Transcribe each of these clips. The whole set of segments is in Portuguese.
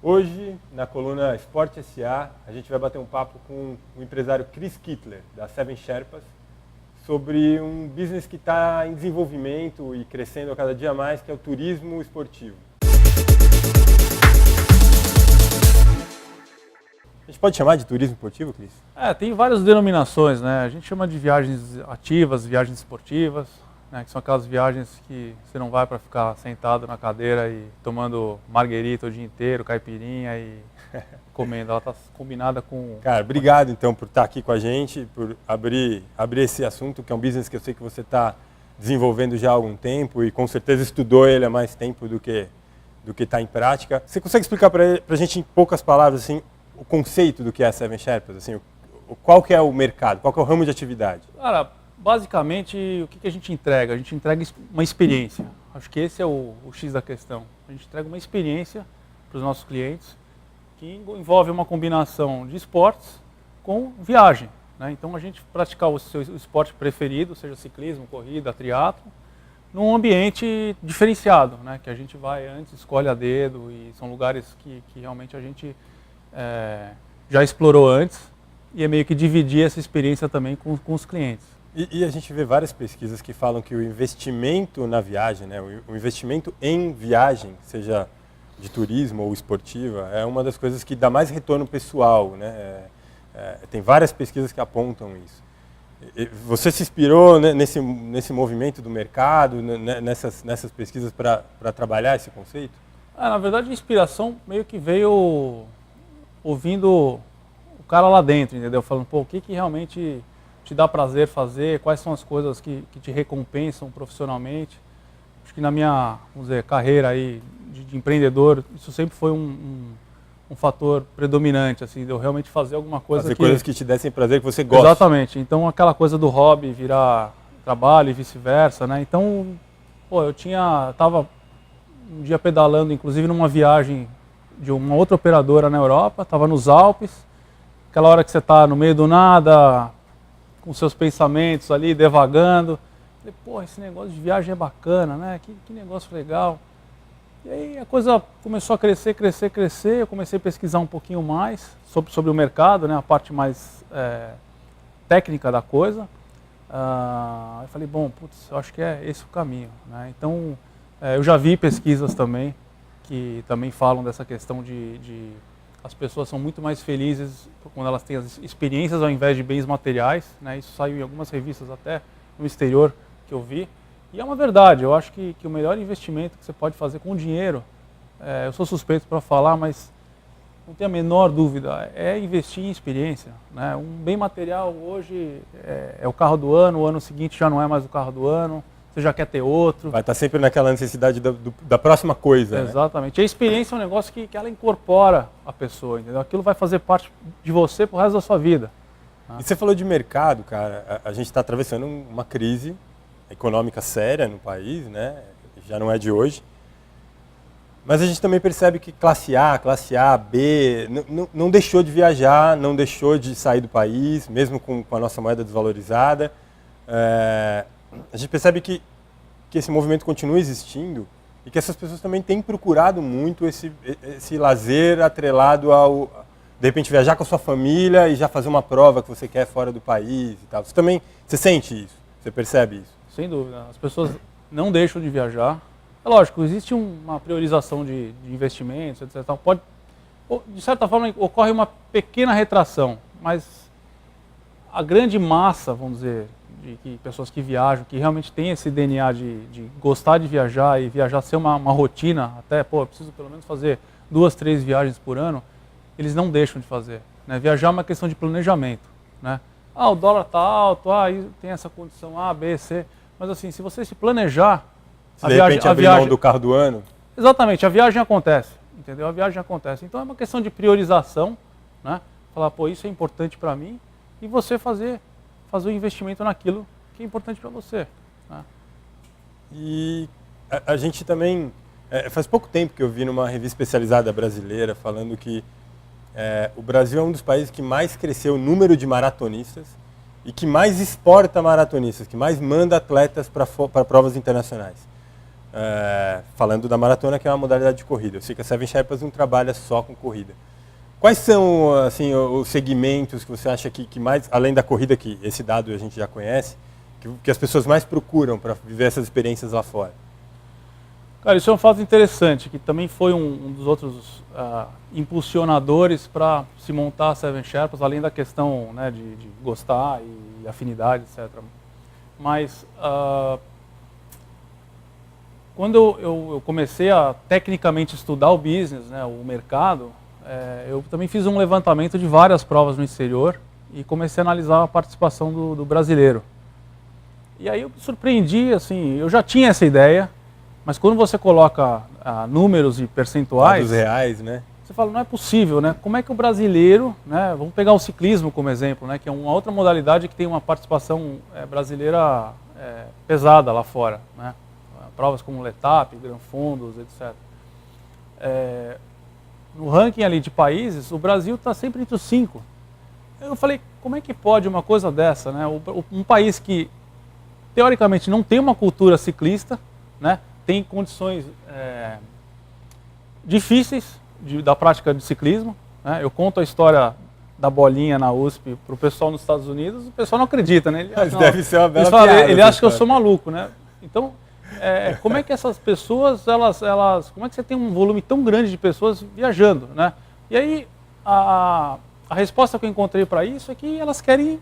Hoje, na coluna Esporte SA, a gente vai bater um papo com o empresário Chris Kittler, da Seven Sherpas, sobre um business que está em desenvolvimento e crescendo a cada dia mais, que é o turismo esportivo. A gente pode chamar de turismo esportivo, Chris? Tem várias denominações, né? A gente chama de viagens ativas, viagens esportivas, né? Que são aquelas viagens que você não vai para ficar sentado na cadeira e tomando marguerita o dia inteiro, caipirinha e comendo. Ela está combinada com... Cara, obrigado então por estar aqui com a gente, por abrir esse assunto, que é um business que eu sei que você está desenvolvendo já há algum tempo e com certeza estudou ele há mais tempo do que está em prática. Você consegue explicar para a gente em poucas palavras assim, o conceito do que é a Seven Sherpas, assim, qual que é o mercado, qual que é o ramo de atividade? Cara, basicamente o que a gente entrega? A gente entrega uma experiência. Acho que esse é o X da questão. A gente entrega uma experiência para os nossos clientes que envolve uma combinação de esportes com viagem, né? Então a gente praticar o seu esporte preferido, seja ciclismo, corrida, triatlo, num ambiente diferenciado, né? Que a gente vai antes, escolhe a dedo e são lugares que realmente a gente já explorou antes e é meio que dividir essa experiência também com os clientes. E a gente vê várias pesquisas que falam que o investimento na viagem, né, o investimento em viagem, seja de turismo ou esportiva, é uma das coisas que dá mais retorno pessoal, né? Tem várias pesquisas que apontam isso. Você se inspirou, né, nesse movimento do mercado, nessas pesquisas para trabalhar esse conceito? Na verdade, a inspiração meio que veio ouvindo o cara lá dentro, entendeu? Falando, pô, o que realmente te dá prazer fazer, quais são as coisas que te recompensam profissionalmente. Acho que na minha, vamos dizer, carreira aí de empreendedor, isso sempre foi um fator predominante, assim, de eu realmente fazer alguma coisa fazer coisas que te dessem prazer, que você gosta. Exatamente. Então, aquela coisa do hobby virar trabalho e vice-versa, né? Então, pô, tava um dia pedalando, inclusive numa viagem de uma outra operadora na Europa, estava nos Alpes, aquela hora que você está no meio do nada, com seus pensamentos ali, devagando. Falei, pô, esse negócio de viagem é bacana, né? Que negócio legal. E aí a coisa começou a crescer, eu comecei a pesquisar um pouquinho mais sobre o mercado, né? A parte mais técnica da coisa. Eu falei, bom, putz, eu acho que é esse o caminho, né? Então, eu já vi pesquisas também, que também falam dessa questão de as pessoas são muito mais felizes quando elas têm as experiências ao invés de bens materiais, né? Isso saiu em algumas revistas até no exterior que eu vi. E é uma verdade, eu acho que o melhor investimento que você pode fazer com dinheiro, eu sou suspeito para falar, mas não tenho a menor dúvida, é investir em experiência, né? Um bem material hoje é o carro do ano, o ano seguinte já não é mais o carro do ano, você já quer ter outro. Vai estar sempre naquela necessidade da próxima coisa. Exatamente. Né? A experiência é um negócio que ela incorpora a pessoa, entendeu? Aquilo vai fazer parte de você pro resto da sua vida. E você falou de mercado, cara. A gente está atravessando uma crise econômica séria no país, né? Já não é de hoje. Mas a gente também percebe que classe A, B, não deixou de viajar, não deixou de sair do país, mesmo com a nossa moeda desvalorizada. A gente percebe que esse movimento continua existindo e que essas pessoas também têm procurado muito esse lazer atrelado ao, de repente, viajar com a sua família e já fazer uma prova que você quer fora do país e tal. Você sente isso? Você percebe isso? Sem dúvida. As pessoas não deixam de viajar. É lógico, existe uma priorização de investimentos, etc. De certa forma, ocorre uma pequena retração, mas a grande massa, vamos dizer, de pessoas que viajam, que realmente tem esse DNA de gostar de viajar e viajar ser uma rotina, até, pô, eu preciso pelo menos fazer 2, 3 viagens por ano, eles não deixam de fazer, né? Viajar é uma questão de planejamento, né? O dólar está alto, tem essa condição A, B, C, mas assim, se você se planejar, se de repente abrir mão do carro do ano? Exatamente, a viagem acontece, entendeu? A viagem acontece. Então é uma questão de priorização, né? Falar, pô, isso é importante para mim e você fazer o investimento naquilo que é importante para você. Né? E a gente também, faz pouco tempo que eu vi numa revista especializada brasileira falando que o Brasil é um dos países que mais cresceu o número de maratonistas e que mais exporta maratonistas, que mais manda atletas para provas internacionais. falando da maratona, que é uma modalidade de corrida. Eu sei que a Seven Sherpas não trabalha só com corrida. Quais são assim, os segmentos que você acha que mais, além da corrida, que esse dado a gente já conhece, que as pessoas mais procuram para viver essas experiências lá fora? Cara, isso é um fato interessante, que também foi um dos outros impulsionadores para se montar a Seven Sherpas, além da questão, né, de gostar e afinidade, etc. Mas quando eu comecei a tecnicamente estudar o business, né, o mercado, eu também fiz um levantamento de várias provas no exterior e comecei a analisar a participação do brasileiro. E aí eu me surpreendi, assim, eu já tinha essa ideia, mas quando você coloca números e percentuais... Dados reais, né? Você fala, não é possível, né? Como é que o brasileiro, né? Vamos pegar o ciclismo como exemplo, né? Que é uma outra modalidade que tem uma participação brasileira pesada lá fora, né? Provas como Letap, Gran Fondos, etc. No ranking ali de países, o Brasil está sempre entre os 5. Eu falei, como é que pode uma coisa dessa, né? Um país que, teoricamente, não tem uma cultura ciclista, né? Tem condições difíceis da prática de ciclismo, né? Eu conto a história da bolinha na USP para o pessoal nos Estados Unidos, o pessoal não acredita, né? Ele acha, deve ser uma bela piada. Ele acha que eu sou maluco, né? Então, como é que essas pessoas, como é que você tem um volume tão grande de pessoas viajando, né? E aí, a resposta que eu encontrei para isso é que elas querem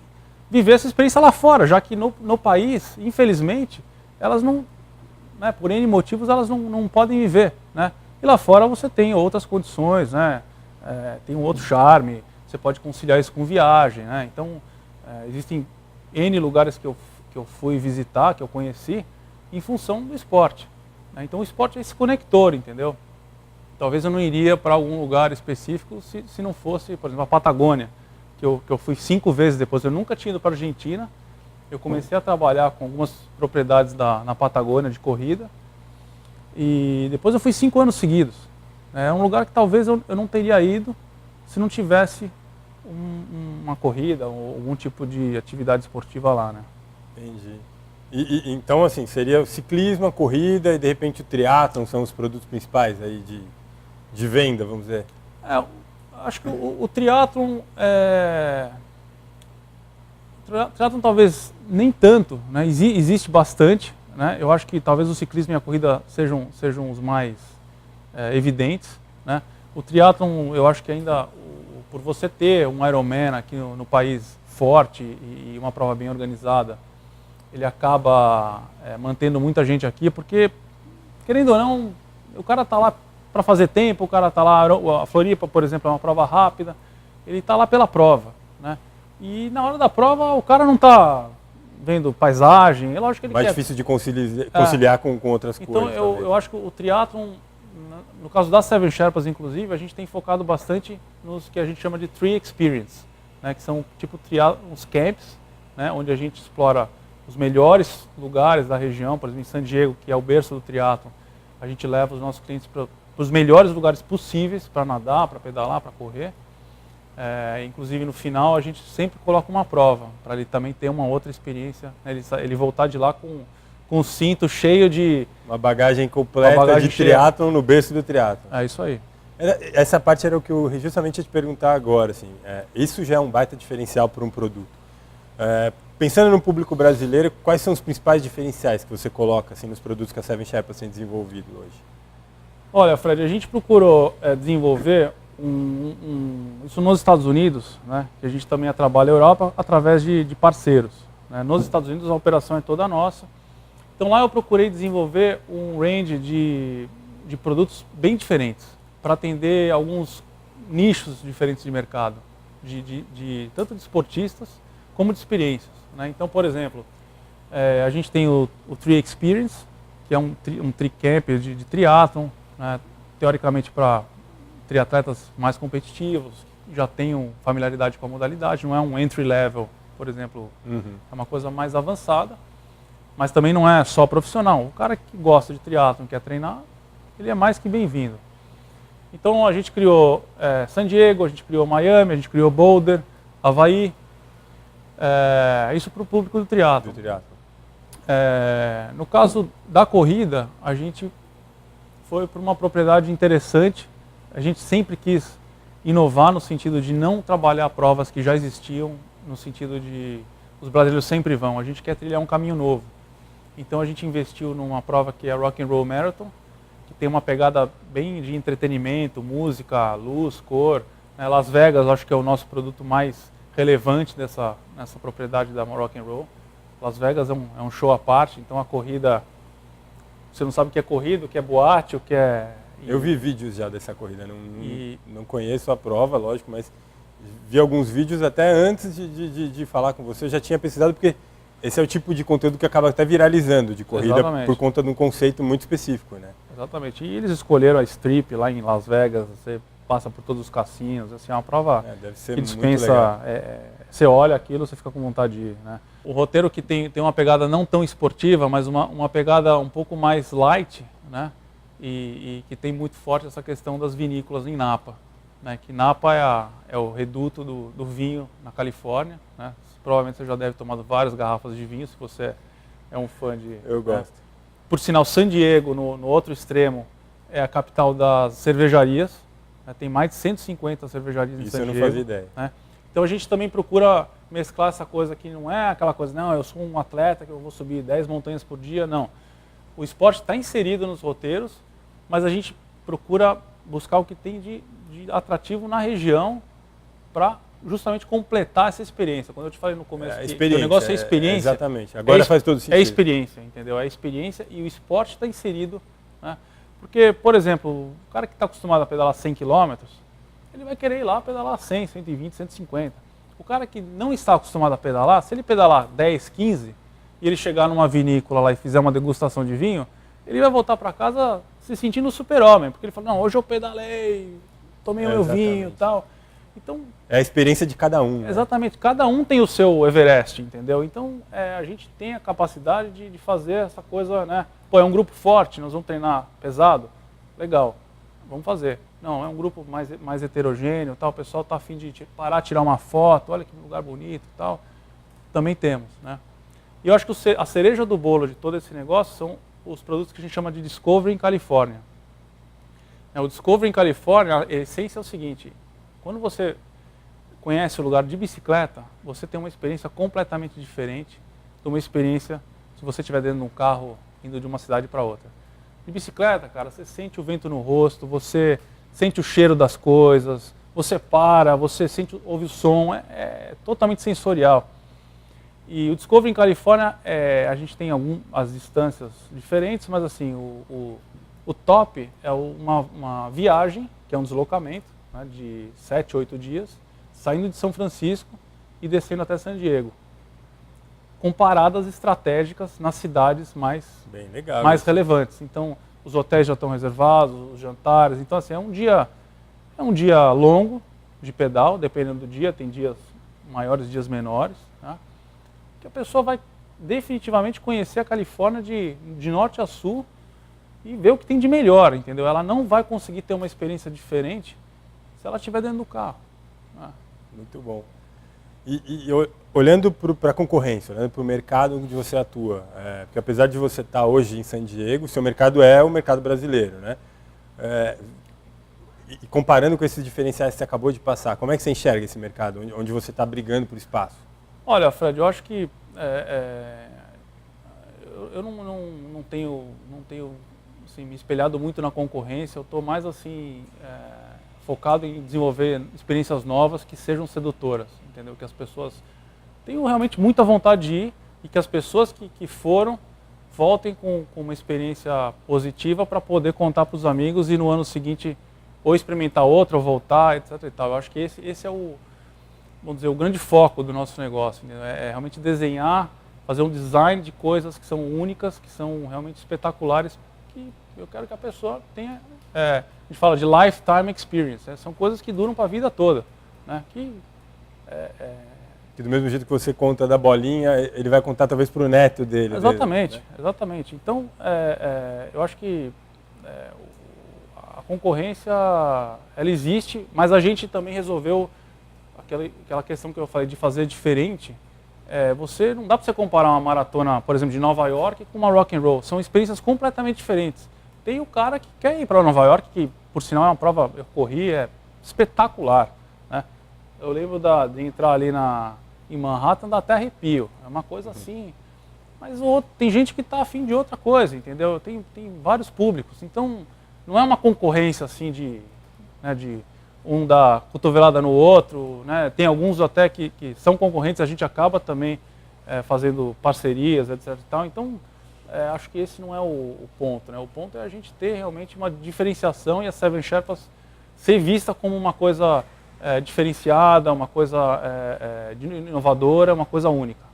viver essa experiência lá fora, já que no país, infelizmente, elas não, né, por N motivos, elas não podem viver, né? E lá fora você tem outras condições, né? Tem um outro charme, você pode conciliar isso com viagem, né? Então, existem N lugares que eu fui visitar, que eu conheci, em função do esporte, né? Então o esporte é esse conector, entendeu? Talvez eu não iria para algum lugar específico se não fosse, por exemplo, a Patagônia, que eu fui 5 vezes depois. Eu nunca tinha ido para a Argentina. Eu comecei a trabalhar com algumas propriedades na Patagônia de corrida e depois eu fui 5 anos seguidos. É um lugar que talvez eu não teria ido se não tivesse uma corrida ou algum tipo de atividade esportiva lá, né? Entendi. Então, assim, seria o ciclismo, a corrida e, de repente, o triatlon são os produtos principais aí de venda, vamos dizer? Acho que o triatlon, talvez nem tanto, né? Existe bastante, né? Eu acho que talvez o ciclismo e a corrida sejam os mais evidentes, né? O triatlon, eu acho que ainda, por você ter um Ironman aqui no país forte e uma prova bem organizada, ele acaba mantendo muita gente aqui, porque, querendo ou não, o cara está lá para fazer tempo, o cara está lá, a Floripa, por exemplo, é uma prova rápida, ele está lá pela prova, né? E na hora da prova o cara não está vendo paisagem, é lógico que ele mais quer... difícil de conciliar com outras então, coisas. Então eu acho que o triatlon, no caso das Seven Sherpas inclusive, a gente tem focado bastante nos que a gente chama de Tri Experience, né? Que são tipo uns camps, né? Onde a gente explora os melhores lugares da região, por exemplo, em San Diego, que é o berço do triatlon, a gente leva os nossos clientes para os melhores lugares possíveis para nadar, para pedalar, para correr. Inclusive no final a gente sempre coloca uma prova, para ele também ter uma outra experiência, né? Ele voltar de lá com um cinto cheio de... Uma bagagem completa de triatlon no berço do triatlon. É isso aí. Essa parte era o que eu justamente ia te perguntar agora. Assim, isso já é um baita diferencial para um produto. Pensando no público brasileiro, quais são os principais diferenciais que você coloca assim, nos produtos que a Seven Sherpas tem desenvolvido hoje? Olha, Fred, a gente procurou desenvolver isso nos Estados Unidos, né, que a gente também trabalha na Europa através de parceiros, né? Nos Estados Unidos a operação é toda nossa. Então lá eu procurei desenvolver um range de produtos bem diferentes, para atender alguns nichos diferentes de mercado, tanto de esportistas como de experiências, né? Então, por exemplo, a gente tem o Tri Experience, que é um tricamp de triatlon, né? Teoricamente para triatletas mais competitivos, que já tenham familiaridade com a modalidade, não é um entry level, por exemplo, é uma coisa mais avançada, mas também não é só profissional. O cara que gosta de triatlon, quer treinar, ele é mais que bem-vindo. Então a gente criou San Diego, a gente criou Miami, a gente criou Boulder, Havaí, isso para o público do triatlon. No caso da corrida, a gente foi para uma propriedade interessante. A gente sempre quis inovar no sentido de não trabalhar provas que já existiam, no sentido de os brasileiros sempre vão. A gente quer trilhar um caminho novo. Então a gente investiu numa prova que é a Rock and Roll Marathon, que tem uma pegada bem de entretenimento, música, luz, cor. Las Vegas, acho que é o nosso produto mais relevante nessa propriedade da Rock and Roll. Las Vegas é um show à parte, então a corrida, você não sabe o que é corrida, o que é boate, o que é... Eu vi vídeos já dessa corrida, não conheço a prova, lógico, mas vi alguns vídeos até antes de falar com você, eu já tinha pesquisado, porque esse é o tipo de conteúdo que acaba até viralizando de corrida. Exatamente. Por conta de um conceito muito específico, né? Exatamente, e eles escolheram a Strip lá em Las Vegas, você passa por todos os cassinos, assim, é uma prova deve ser que dispensa, você olha aquilo, você fica com vontade de ir, né? O roteiro que tem uma pegada não tão esportiva, mas uma pegada um pouco mais light, né? E que tem muito forte essa questão das vinícolas em Napa, né? Que Napa é o reduto do vinho na Califórnia, né? Provavelmente você já deve ter tomado várias garrafas de vinho, se você é um fã de... Eu gosto. Por sinal, San Diego, no outro extremo, é a capital das cervejarias, né? Tem mais de 150 cervejarias em San Diego. Isso eu não fazia ideia. Né? Então a gente também procura mesclar essa coisa que não é aquela coisa, não, eu sou um atleta que eu vou subir 10 montanhas por dia, não. O esporte está inserido nos roteiros, mas a gente procura buscar o que tem de atrativo na região para justamente completar essa experiência. Quando eu te falei no começo que o negócio é experiência. Exatamente, agora faz todo sentido. É experiência, entendeu? É experiência e o esporte está inserido, né? Porque, por exemplo, o cara que está acostumado a pedalar 100 km, ele vai querer ir lá pedalar 100, 120, 150. O cara que não está acostumado a pedalar, se ele pedalar 10, 15 e ele chegar numa vinícola lá e fizer uma degustação de vinho, ele vai voltar para casa se sentindo super-homem, porque ele fala, não, hoje eu pedalei, tomei o meu vinho e tal. Então, é a experiência de cada um. Né? Exatamente, cada um tem o seu Everest, entendeu? Então a gente tem a capacidade de fazer essa coisa, né? Pô, é um grupo forte, nós vamos treinar pesado, legal, vamos fazer. Não, é um grupo mais heterogêneo, tal, o pessoal está a fim de parar, tirar uma foto, olha que lugar bonito e tal. Também temos, né? E eu acho que a cereja do bolo de todo esse negócio são os produtos que a gente chama de Discovery em Califórnia. O Discovery em Califórnia, a essência é o seguinte, quando você conhece o lugar de bicicleta, você tem uma experiência completamente diferente de uma experiência se você estiver dentro de um carro indo de uma cidade para outra. De bicicleta, cara, você sente o vento no rosto, você sente o cheiro das coisas, você para, você ouve o som, é totalmente sensorial. E o Discovery em Califórnia, a gente tem as distâncias diferentes, mas assim, o top é uma viagem, que é um deslocamento, né, de 7, 8 dias, saindo de São Francisco e descendo até San Diego, com paradas estratégicas nas cidades mais relevantes. Então, os hotéis já estão reservados, os jantares. Então, assim, é um dia longo de pedal, dependendo do dia, tem dias maiores, dias menores, né, que a pessoa vai definitivamente conhecer a Califórnia de norte a sul e ver o que tem de melhor, entendeu? Ela não vai conseguir ter uma experiência diferente se ela estiver dentro do carro. Né? Muito bom. E olhando para a concorrência, olhando para o mercado onde você atua, porque apesar de você estar hoje em San Diego, o seu mercado é o mercado brasileiro, né? E comparando com esses diferenciais que você acabou de passar, como é que você enxerga esse mercado, onde você está brigando por espaço? Olha, Fred, eu acho que eu não tenho assim, me espelhado muito na concorrência, eu estou mais assim... focado em desenvolver experiências novas que sejam sedutoras, entendeu? Que as pessoas tenham realmente muita vontade de ir e que as pessoas que foram voltem com uma experiência positiva para poder contar para os amigos e no ano seguinte ou experimentar outra ou voltar, etc. e tal. Eu acho que esse é vamos dizer, o grande foco do nosso negócio, entendeu? É realmente desenhar, fazer um design de coisas que são únicas, que são realmente espetaculares, que eu quero que a pessoa tenha... a gente fala de lifetime experience, né? São coisas que duram para a vida toda, né? Que do mesmo jeito que você conta da bolinha, ele vai contar talvez para o neto dele. Exatamente, né? Exatamente. Então, eu acho que a concorrência, ela existe, mas a gente também resolveu aquela questão que eu falei de fazer diferente, você não dá para você comparar uma maratona, por exemplo, de Nova York com uma rock and roll. São experiências completamente diferentes. Tem o cara que quer ir para Nova York, que por sinal é uma prova, eu corri, é espetacular, né? Eu lembro de entrar ali em Manhattan, dá até arrepio. É uma coisa assim. Mas tem gente que está afim de outra coisa, entendeu? Tem vários públicos. Então, não é uma concorrência assim de um dar cotovelada no outro, né? Tem alguns até que são concorrentes, a gente acaba também fazendo parcerias, etc. e tal. Então, acho que esse não é o ponto, né? O ponto é a gente ter realmente uma diferenciação e a Seven Sherpas ser vista como uma coisa diferenciada, uma coisa inovadora, uma coisa única.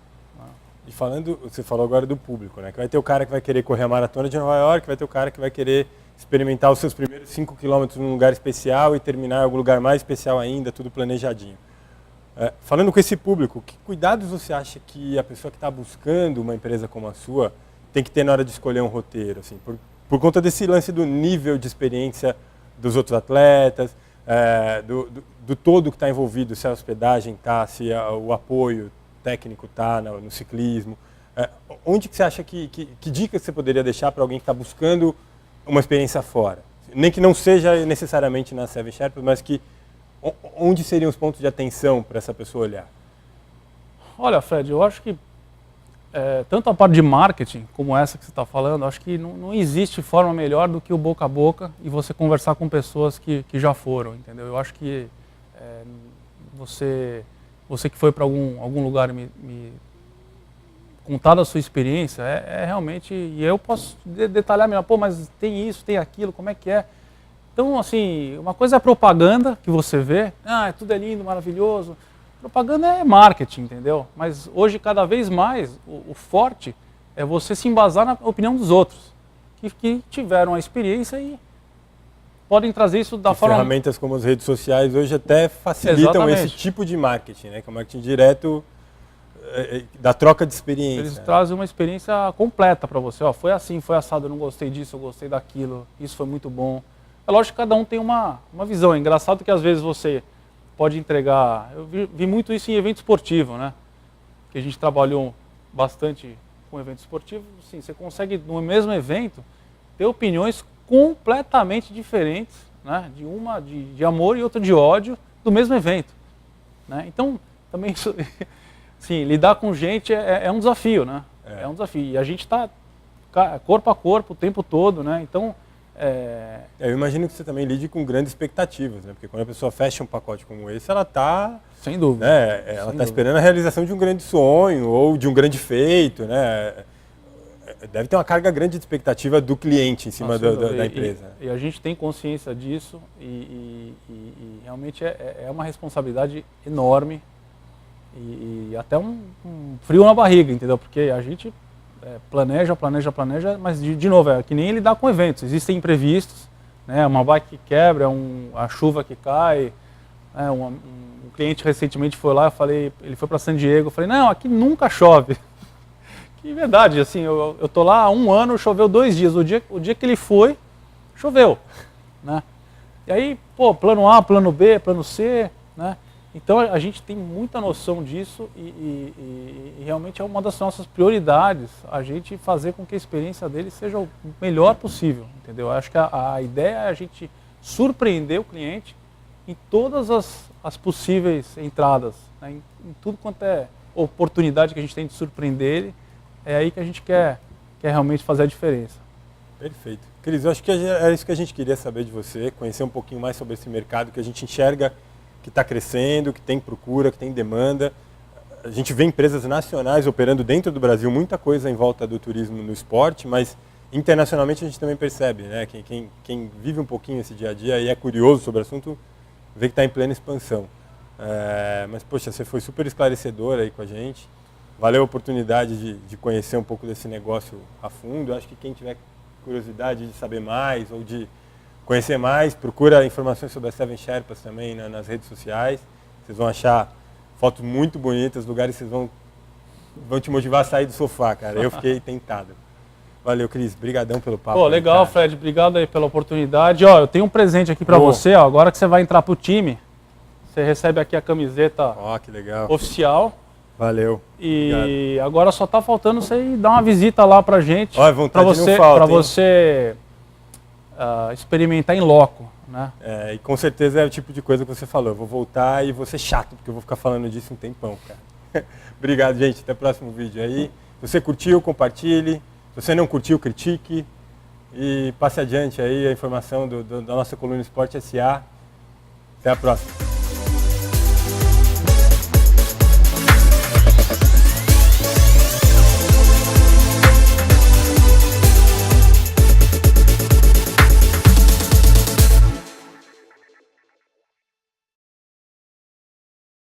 E você falou agora do público, né? Que vai ter o cara que vai querer correr a maratona de Nova York, vai ter o cara que vai querer experimentar os seus primeiros 5 km num lugar especial e terminar em algum lugar mais especial ainda, tudo planejadinho. Falando com esse público, que cuidados você acha que a pessoa que está buscando uma empresa como a sua tem que ter na hora de escolher um roteiro? Assim, por conta desse lance do nível de experiência dos outros atletas, do todo que está envolvido, se a hospedagem está, se o apoio técnico está no ciclismo. Onde que você acha que dicas você poderia deixar para alguém que está buscando uma experiência fora? Nem que não seja necessariamente na Seven Sherpas, mas onde seriam os pontos de atenção para essa pessoa olhar? Olha, Fred, eu acho que tanto a parte de marketing como essa que você está falando, acho que não existe forma melhor do que o boca a boca e você conversar com pessoas que já foram, entendeu? Eu acho que você que foi para algum lugar me contar da sua experiência, realmente, e eu posso detalhar melhor, mas tem isso, tem aquilo, como é que é? Então, assim, uma coisa é a propaganda que você vê, tudo é lindo, maravilhoso. Propaganda é marketing, entendeu? Mas hoje, cada vez mais, o forte é você se embasar na opinião dos outros, que tiveram a experiência e podem trazer isso da forma... Ferramentas como as redes sociais hoje até facilitam esse tipo de marketing, né? Que é o marketing direto da troca de experiência. Eles trazem uma experiência completa para você. Foi assim, foi assado, eu não gostei disso, eu gostei daquilo, isso foi muito bom. É lógico que cada um tem uma visão. É engraçado que às vezes você pode entregar... Eu vi muito isso em evento esportivo, né? Que a gente trabalhou bastante com evento esportivo. Sim, você consegue, no mesmo evento, ter opiniões completamente diferentes, né? Uma de amor e outra de ódio do mesmo evento, né? Então, também isso... Sim, lidar com gente é um desafio, né? É um desafio. E a gente está corpo a corpo o tempo todo, né? Então... Eu imagino que você também lide com grandes expectativas, né? Porque quando a pessoa fecha um pacote como esse, ela está... Sem dúvida. Né? Ela está esperando a realização de um grande sonho ou de um grande feito, né? Deve ter uma carga grande de expectativa do cliente em cima da empresa. E a gente tem consciência disso e realmente é uma responsabilidade enorme e até um frio na barriga, entendeu? Porque a gente planeja, mas de novo, é que nem lidar com eventos. Existem imprevistos, né? Uma bike que quebra, a chuva que cai. Um cliente recentemente foi lá, ele foi para San Diego, eu falei, não, aqui nunca chove. Que verdade, assim, eu tô lá há 1 ano, choveu 2 dias. O dia que ele foi, choveu, né? E aí, plano A, plano B, plano C, né? Então a gente tem muita noção disso e realmente é uma das nossas prioridades a gente fazer com que a experiência dele seja o melhor possível, entendeu? Acho que a ideia é a gente surpreender o cliente em todas as possíveis entradas, né? Em tudo quanto é oportunidade que a gente tem de surpreender ele, é aí que a gente quer realmente fazer a diferença. Perfeito. Cris, eu acho que era isso que a gente queria saber de você, conhecer um pouquinho mais sobre esse mercado que a gente enxerga que está crescendo, que tem procura, que tem demanda. A gente vê empresas nacionais operando dentro do Brasil, muita coisa em volta do turismo no esporte, mas internacionalmente a gente também percebe, né? Quem vive um pouquinho esse dia a dia e é curioso sobre o assunto, vê que está em plena expansão. Mas, poxa, você foi super esclarecedor aí com a gente. Valeu a oportunidade de conhecer um pouco desse negócio a fundo. Eu acho que quem tiver curiosidade de saber mais ou de conhecer mais, procura informações sobre a Seven Sherpas também nas redes sociais. Vocês vão achar fotos muito bonitas, lugares que vocês vão te motivar a sair do sofá, cara. Eu fiquei tentado. Valeu, Cris. Brigadão pelo papo. Legal, aí, Fred. Obrigado aí pela oportunidade. Eu tenho um presente aqui para você. Agora que você vai entrar pro time, você recebe aqui a camiseta que legal. Oficial. Valeu. E agora só tá faltando você ir dar uma visita lá pra gente. Olha, vontade pra você, não falta, pra hein? você experimentar em loco, né? E com certeza é o tipo de coisa que você falou. Eu vou voltar e vou ser chato, porque eu vou ficar falando disso um tempão, cara. Obrigado, gente. Até o próximo vídeo aí. Se você curtiu, compartilhe. Se você não curtiu, critique. E passe adiante aí a informação da nossa coluna Esporte SA. Até a próxima.